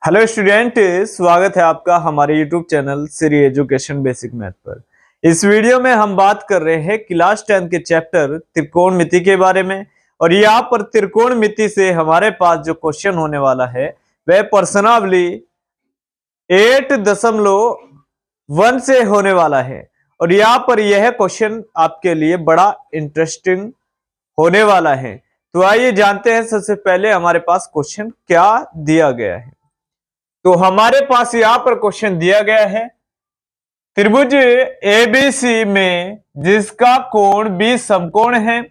Hello student, स्वागत है आपका हमारे YouTube channel Shri education basic math पर। इस वीडियो में हम बात कर रहे हैं क्लास 10 के चैप्टर त्रिकोणमिति के बारे में। और यहाँ पर त्रिकोणमिति से हमारे पास जो क्वेश्चन होने वाला है वह प्रश्नावली 8.1 से होने वाला है। और यहाँ पर यह क्वेश्चन आपके लिए बड़ा इंटरेस्टिंग होने वाला है। तो आइए जानते हैं सबसे पहले हमारे पास क्वेश्चन क्या दिया गया है। तो हमारे पास यहां पर क्वेश्चन दिया गया है, त्रिभुज एबीसी में जिसका कोण 20 समकोण है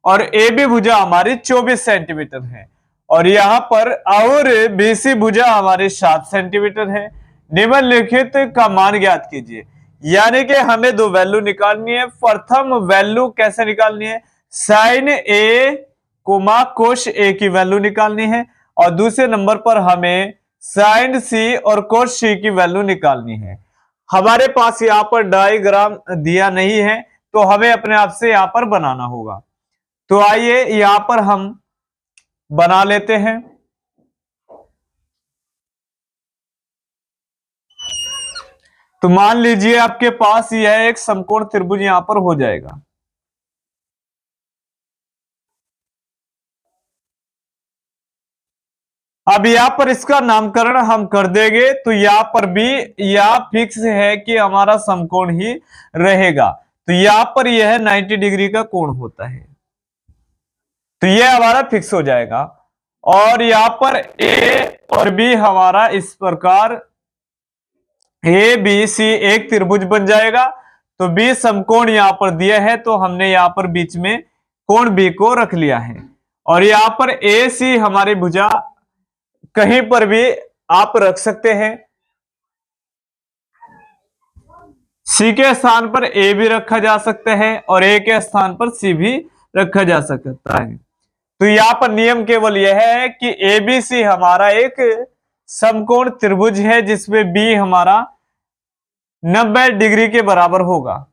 और एबी भुजा हमारी 24 सेंटीमीटर है और यहां पर और बीसी भुजा हमारी 7 सेंटीमीटर है। निम्नलिखित का मान ज्ञात कीजिए। यानी कि हमें दो वैल्यू निकालनी है। प्रथम वैल्यू कैसे निकालनी है, साइन ए कोमा कोश ए की वैल्यू निकालनी है और दूसरे नंबर पर हमें साइन सी और कोस सी की वैल्यू निकालनी है। हमारे पास यहाँ पर डायग्राम दिया नहीं है तो हमें अपने आप से यहाँ पर बनाना होगा। तो आइए यहाँ पर हम बना लेते हैं। तो मान लीजिए आपके पास यह एक समकोण त्रिभुज यहां पर हो जाएगा। अब यहां पर इसका नामकरण हम कर देंगे तो यहां पर भी यह फिक्स है कि हमारा समकोण ही रहेगा। तो यहां पर यह 90 डिग्री का कोण होता है तो यह हमारा फिक्स हो जाएगा। और यहां पर ए और बी हमारा इस प्रकार ए बी सी एक त्रिभुज बन जाएगा। तो बी समकोण यहां पर दिया है तो हमने यहां पर बीच में कोण बी को रख लिया है। और यहां पर ए सी हमारी भुजा कहीं पर भी आप रख सकते हैं। सी के स्थान पर ए भी रखा जा सकता है और ए के स्थान पर सी भी रखा जा सकता है। तो यहां पर नियम केवल यह है कि एबीसी हमारा एक समकोण त्रिभुज है जिसमें बी हमारा 90 डिग्री के बराबर होगा।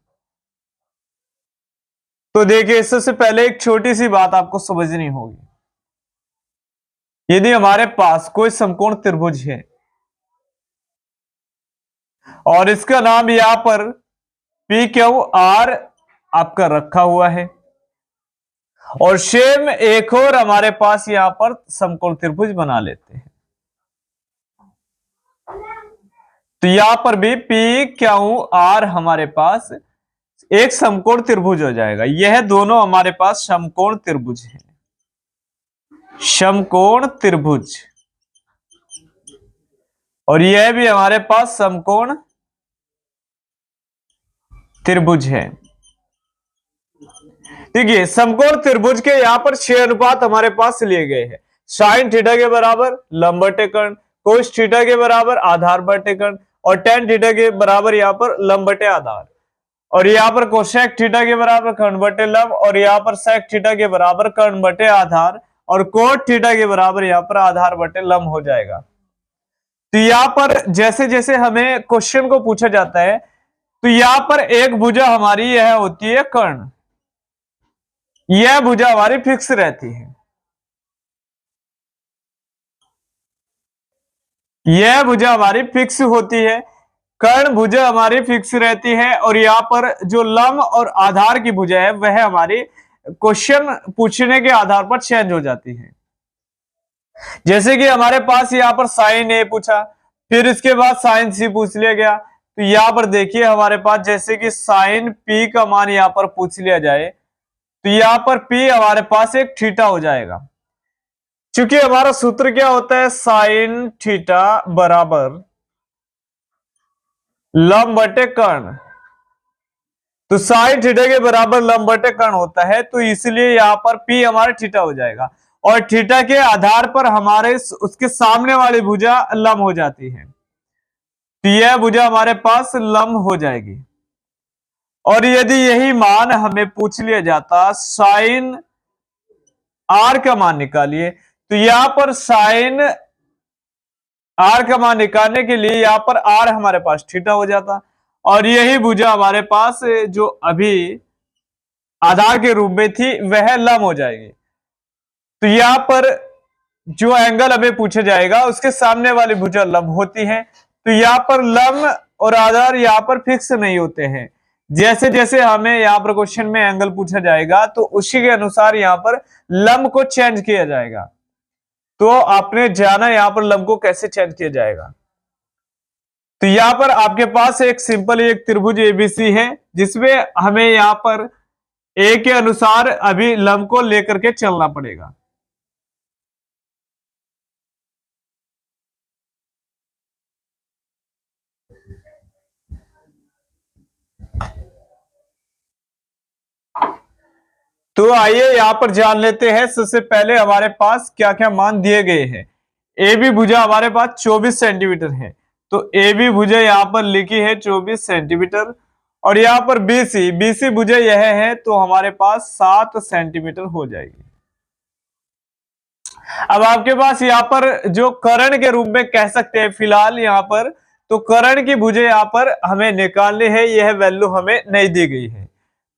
तो देखिए, इससे पहले एक छोटी सी बात आपको समझनी होगी। यदि हमारे पास कोई समकोण त्रिभुज है और इसका नाम यहां पर पी क्यू आर आपका रखा हुआ है और सेम एक और हमारे पास यहां पर समकोण त्रिभुज बना लेते हैं। तो यहां पर भी पी क्यू आर हमारे पास एक समकोण त्रिभुज हो जाएगा। यह दोनों हमारे पास समकोण त्रिभुज है, समकोण त्रिभुज। और यह भी हमारे पास समकोण त्रिभुज है। देखिए, समकोण त्रिभुज के यहां पर 6 अनुपात हमारे पास लिए गए हैं। साइन थीटा के बराबर लंब बटे कर्ण, कोस थीटा के बराबर आधार बटे कर्ण और टेन थीटा के बराबर यहां पर लंब बटे आधार। और यहां पर कोसेक थीटा के बराबर कर्ण बटे लंब और यहां पर सेक थीटा के बराबर कर्ण बटे आधार और कोट थीटा के बराबर यहां पर आधार बटे लंब हो जाएगा। तो यहां पर जैसे जैसे हमें क्वेश्चन को पूछा जाता है तो यहां पर एक भुजा हमारी यह होती है कर्ण, यह भुजा हमारी फिक्स रहती है, यह भुजा हमारी फिक्स होती है, कर्ण भुजा हमारी फिक्स रहती है। और यहां पर जो लंब और आधार की भुजा है वह हमारी क्वेश्चन पूछने के आधार पर चेंज हो जाती है। जैसे कि हमारे पास यहां पर साइन ए पूछा, फिर इसके बाद साइन सी पूछ लिया गया। तो यहां पर देखिए हमारे पास जैसे कि साइन पी का मान यहां पर पूछ लिया जाए तो यहां पर पी हमारे पास एक थीटा हो जाएगा। क्योंकि हमारा सूत्र क्या होता है, साइन थीटा बराबर लंब बटे कर्ण। तो साइन थीटा के बराबर लंब बटे कर्ण होता है तो इसलिए यहां पर पी हमारा थीटा हो जाएगा और थीटा के आधार पर हमारे उसके सामने वाली भुजा लंब हो जाती है। तो यह भुजा हमारे पास लंब हो जाएगी। और यदि यही मान हमें पूछ लिया जाता साइन आर का मान निकालिए तो यहां पर साइन आर का मान निकालने के लिए यहां पर आर हमारे पास थीटा हो जाता और यही भुजा हमारे पास जो अभी आधार के रूप में थी वह लंब हो जाएगी। तो यहां पर जो एंगल हमें पूछा जाएगा उसके सामने वाली भुजा लंब होती है। तो यहाँ पर लंब और आधार यहाँ पर फिक्स नहीं होते हैं। जैसे जैसे हमें यहाँ पर क्वेश्चन में एंगल पूछा जाएगा तो उसी के अनुसार यहाँ पर लंब को चेंज किया जाएगा। तो आपने जाना यहाँ पर लंब को कैसे चेंज किया जाएगा। तो यहाँ पर आपके पास एक सिंपल एक त्रिभुज एबीसी है, जिसमें हमें यहाँ पर ए के अनुसार अभी लंब को लेकर के चलना पड़ेगा। तो आइए यहां पर जान लेते हैं। सबसे पहले हमारे पास क्या क्या मान दिए गए हैं। ए बी भुजा हमारे पास 24 सेंटीमीटर है, तो ए बी भुजा यहां पर लिखी है 24 सेंटीमीटर। और यहां पर बीसी भुजा यह है, तो हमारे पास 7 सेंटीमीटर हो जाएगी। अब आपके पास यहाँ पर जो कर्ण के रूप में कह सकते हैं फिलहाल यहाँ पर, तो कर्ण की भुजा यहाँ पर हमें निकालनी है, यह वैल्यू हमें नहीं दी गई है।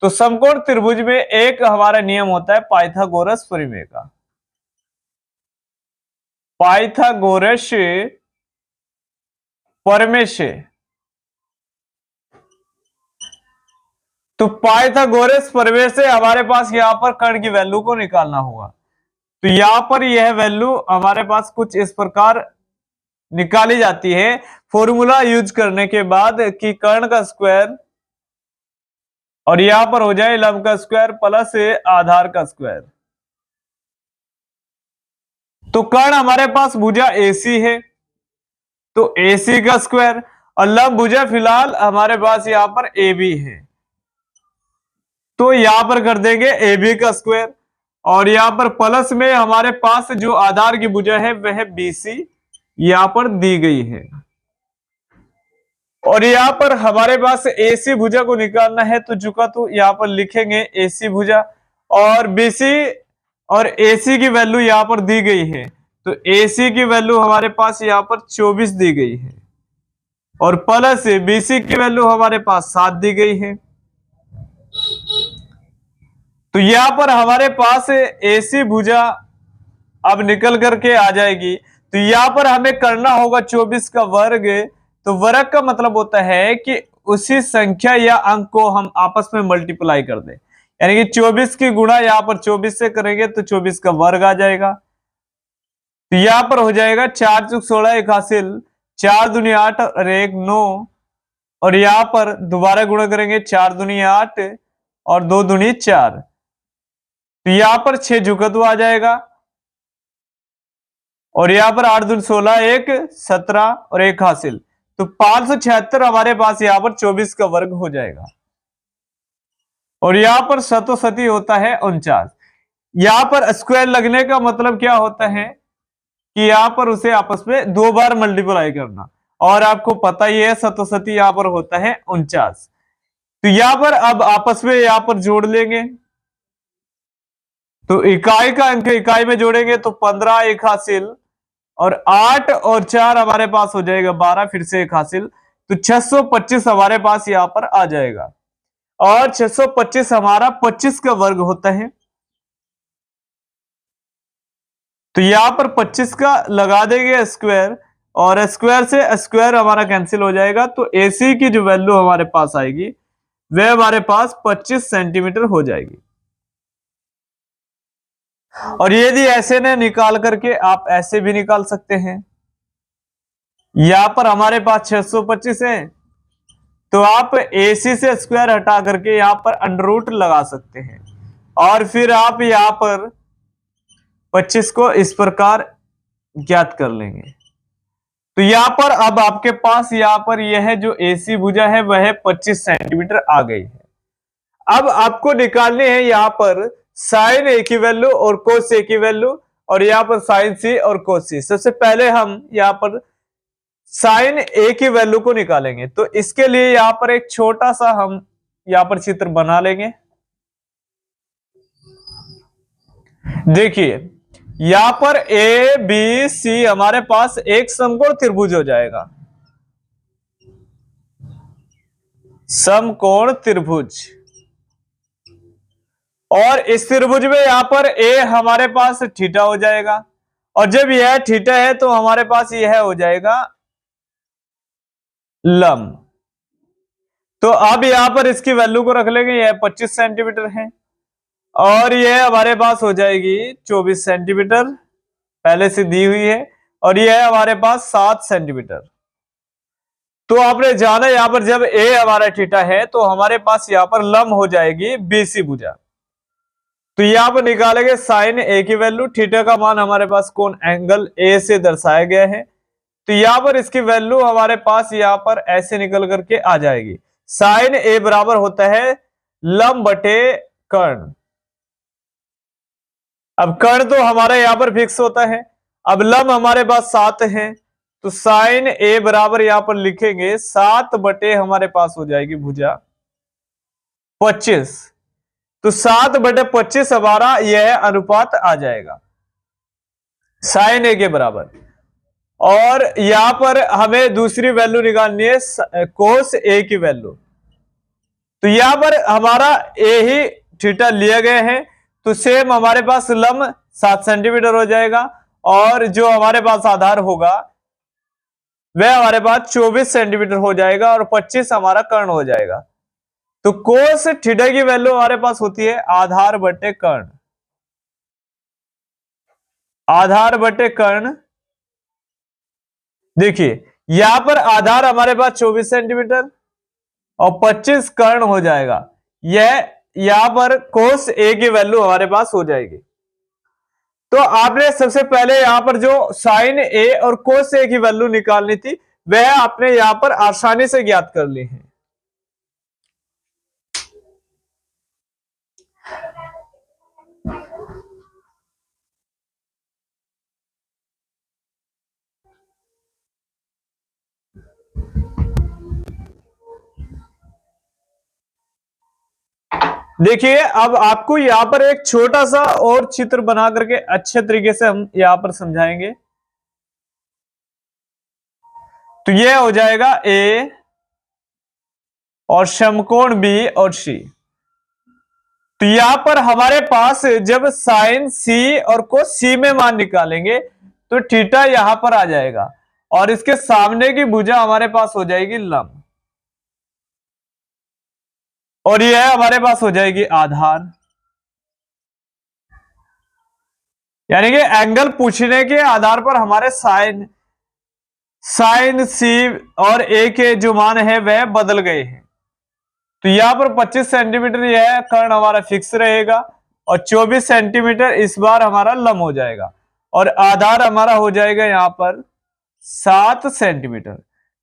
तो समकोण त्रिभुज में एक हमारा नियम होता है पाइथागोरस प्रमेय का। पाइथागोरस प्रमेय से, तो पाइथागोरस प्रमेय से हमारे पास यहाँ पर कर्ण की वैल्यू को निकालना होगा। तो यहां पर यह वैल्यू हमारे पास कुछ इस प्रकार निकाली जाती है फॉर्मूला यूज करने के बाद कि कर्ण का स्क्वायर और यहां पर हो जाए लंब का स्क्वायर प्लस आधार का स्क्वायर। तो कर्ण हमारे पास भुजा एसी है, तो एसी का स्क्वायर, और लंब भुजा फिलहाल हमारे पास यहां पर ए बी है, तो यहां पर कर देंगे ए बी का स्क्वायर। और यहां पर प्लस में हमारे पास जो आधार की भुजा है वह बीसी यहां पर दी गई है। और यहां पर हमारे पास एसी भुजा को निकालना है, तो चुका तो यहां पर लिखेंगे एसी भुजा, और बीसी और एसी की वैल्यू यहां पर दी गई है, तो एसी की वैल्यू हमारे पास यहां पर 24 दी गई है, और प्लस बीसी की वैल्यू हमारे पास 7 दी गई है। तो यहां पर हमारे पास एसी भुजा अब निकल करके आ जाएगी। तो यहां पर हमें करना होगा 24 का वर्ग। तो वर्ग का मतलब होता है कि उसी संख्या या अंक को हम आपस में मल्टीप्लाई कर दें, यानी कि 24 की गुणा यहां पर 24 से करेंगे तो 24 का वर्ग आ जाएगा। तो यहां पर हो जाएगा 4 चुक 16 एक हासिल, 4 दूनी 8 और 1 9, और यहां पर दोबारा गुणा करेंगे 4 दूनी 8 और 2 दूनी 4। तो यहां पर 6 झुकत आ जाएगा, और यहां पर 8 दूनी 16 1 17 और 1 हासिल, तो 576 हमारे पास यहां पर 24 का वर्ग हो जाएगा। और यहां पर सतोसती होता है 49। यहां पर स्क्वायर लगने का मतलब क्या होता है कि यहां पर उसे आपस में 2 बार मल्टीप्लाई करना, और आपको पता ही है सतोसती यहां पर होता है 49। तो यहां पर अब आपस में यहां पर जोड़ लेंगे, तो इकाई का अंक इकाई में जोड़ेंगे तो 15 एक हासिल, और 8 और 4 हमारे पास हो जाएगा 12, फिर से एक हासिल, तो 625 हमारे पास यहां पर आ जाएगा। और 625 हमारा 25 का वर्ग होता है, तो यहां पर 25 का लगा देंगे स्क्वायर, और स्क्वायर से स्क्वायर हमारा कैंसिल हो जाएगा। तो एसी की जो वैल्यू हमारे पास आएगी वह हमारे पास 25 सेंटीमीटर हो जाएगी। और यदि ऐसे ने निकाल करके आप ऐसे भी निकाल सकते हैं। यहां पर हमारे पास 625 है, तो आप AC से स्क्वायर हटा करके यहां पर अंडर रूट लगा सकते हैं, और फिर आप यहां पर 25 को इस प्रकार ज्ञात कर लेंगे। तो यहां पर अब आपके पास यहां पर यह जो AC भुजा है वह 25 सेंटीमीटर आ गई है। अब आपको निकालने हैं यहां पर साइन ए की वैल्यू और कोस ए की वैल्यू, और यहां पर साइन सी और कोस सी। सबसे पहले हम यहां पर साइन ए की वैल्यू को निकालेंगे, तो इसके लिए यहां पर एक छोटा सा हम यहां पर चित्र बना लेंगे। देखिए यहां पर ए बी सी हमारे पास एक समकोण त्रिभुज हो जाएगा, समकोण त्रिभुज। और इस त्रिभुज में यहां पर ए हमारे पास थीटा हो जाएगा, और जब यह थीटा है तो हमारे पास यह हो जाएगा लंब। तो अब यहां पर इसकी वैल्यू को रख लेंगे, यह 25 सेंटीमीटर है और यह हमारे पास हो जाएगी 24 सेंटीमीटर पहले से दी हुई है, और यह है हमारे पास 7 सेंटीमीटर। तो आपने जाना यहां पर जब ए हमारा थीटा है तो हमारे पास यहां पर लंब हो जाएगी बीसी भुजा। तो यहां पर निकालेंगे साइन ए की वैल्यू, थीटा का मान हमारे पास कोण एंगल ए से दर्शाया गया है, तो यहां पर इसकी वैल्यू हमारे पास यहां पर ऐसे निकल करके आ जाएगी। साइन ए बराबर होता है लंब बटे कर्ण। अब कर्ण तो हमारा यहां पर फिक्स होता है, अब लंब हमारे पास 7 है, तो साइन ए बराबर यहां पर लिखेंगे 7 बटे हमारे पास हो जाएगी भुजा 25। तो 7 बटे 25 हमारा यह अनुपात आ जाएगा साइन ए के बराबर। और यहां पर हमें दूसरी वैल्यू निकालनी है कोस ए की वैल्यू। तो यहां पर हमारा ए ही थीटा लिया गया है, तो सेम हमारे पास लंब 7 सेंटीमीटर हो जाएगा और जो हमारे पास आधार होगा वह हमारे पास 24 सेंटीमीटर हो जाएगा और 25 हमारा कर्ण हो जाएगा। तो कोस थीटा की वैल्यू हमारे पास होती है आधार बटे कर्ण। आधार बटे कर्ण, देखिए यहां पर आधार हमारे पास 24 सेंटीमीटर और 25 कर्ण हो जाएगा। यह यहां पर कोस ए की वैल्यू हमारे पास हो जाएगी। तो आपने सबसे पहले यहां पर जो साइन ए और कोस ए की वैल्यू निकालनी थी वह आपने यहां पर आसानी से ज्ञात कर ली है। देखिए अब आपको यहां पर एक छोटा सा और चित्र बना करके अच्छे तरीके से हम यहां पर समझाएंगे। तो यह हो जाएगा ए और समकोण बी और सी। तो यहां पर हमारे पास जब साइन सी और कोस सी में मान निकालेंगे तो थीटा यहां पर आ जाएगा और इसके सामने की भुजा हमारे पास हो जाएगी लंब और यह हमारे पास हो जाएगी आधार। यानी कि एंगल पूछने के आधार पर हमारे साइन सी और ए के जो मान है वह बदल गए हैं। तो यहां पर 25 सेंटीमीटर यह कर्ण हमारा फिक्स रहेगा और 24 सेंटीमीटर इस बार हमारा लंब हो जाएगा और आधार हमारा हो जाएगा यहां पर 7 सेंटीमीटर।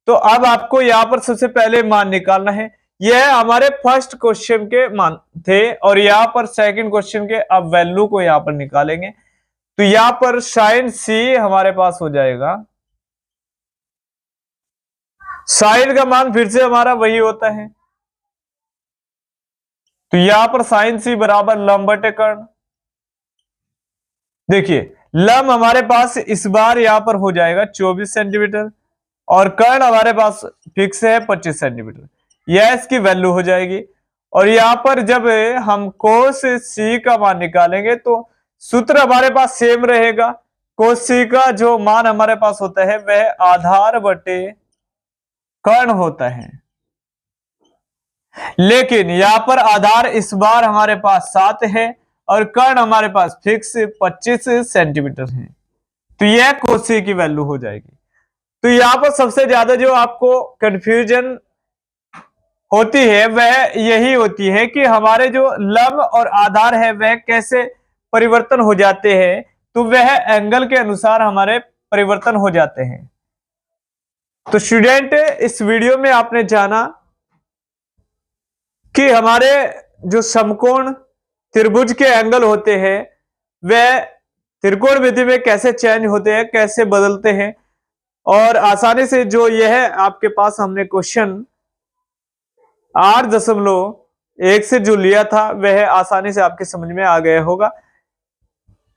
तो अब आपको यहां पर सबसे पहले मान निकालना है। यह हमारे फर्स्ट क्वेश्चन के मान थे और यहां पर सेकंड क्वेश्चन के अब वैल्यू को यहां पर निकालेंगे। तो यहां पर साइन सी हमारे पास हो जाएगा, साइन का मान फिर से हमारा वही होता है, तो यहां पर साइन सी बराबर लंब बटे कर्ण। देखिए लंब हमारे पास इस बार यहां पर हो जाएगा 24 सेंटीमीटर और कर्ण हमारे पास फिक्स है 25 सेंटीमीटर, यह इसकी वैल्यू हो जाएगी। और यहां पर जब हम कोस सी का मान निकालेंगे तो सूत्र हमारे पास सेम रहेगा। कोस सी का जो मान हमारे पास होता है वह आधार बटे कर्ण होता है, लेकिन यहां पर आधार इस बार हमारे पास 7 है और कर्ण हमारे पास फिक्स 25 सेंटीमीटर है, तो यह कोस सी की वैल्यू हो जाएगी। तो यहां पर सबसे ज्यादा जो आपको कंफ्यूजन होती है वह यही होती है कि हमारे जो लंब और आधार है वह कैसे परिवर्तन हो जाते हैं, तो वह एंगल के अनुसार हमारे परिवर्तन हो जाते हैं। तो स्टूडेंट इस वीडियो में आपने जाना कि हमारे जो समकोण त्रिभुज के एंगल होते हैं वह त्रिकोणमिति में कैसे चेंज होते हैं, कैसे बदलते हैं, और आसानी से जो यह आपके पास हमने क्वेश्चन 8.1 से जो लिया था वह आसानी से आपके समझ में आ गया होगा।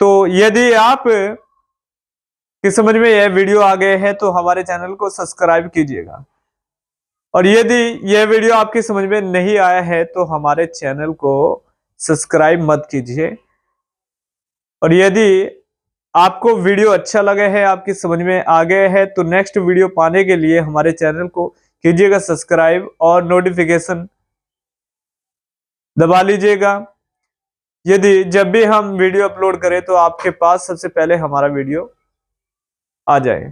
तो यदि आप की समझ में यह वीडियो आ गए हैं तो हमारे चैनल को सब्सक्राइब कीजिएगा, और यदि यह वीडियो आपकी समझ में नहीं आया है तो हमारे चैनल को सब्सक्राइब मत कीजिए। और यदि आपको वीडियो अच्छा लगे है, आपकी समझ में आ गए है, तो नेक्स्ट वीडियो पाने के लिए हमारे चैनल को कीजिएगा सब्सक्राइब और नोटिफिकेशन दबा लीजिएगा। यदि जब भी हम वीडियो अपलोड करें तो आपके पास सबसे पहले हमारा वीडियो आ जाए।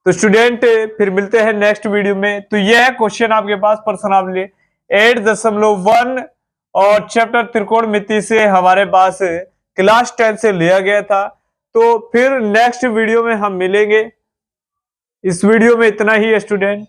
तो स्टूडेंट फिर मिलते हैं नेक्स्ट वीडियो में। तो यह है क्वेश्चन आपके पास प्रश्नावली 8.1 और चैप्टर त्रिकोणमिति से हमारे पास क्लास 10 से लिया गया था। तो फिर नेक्स्ट वीडियो में हम मिलेंगे। इस वीडियो में इतना ही है स्टूडेंट।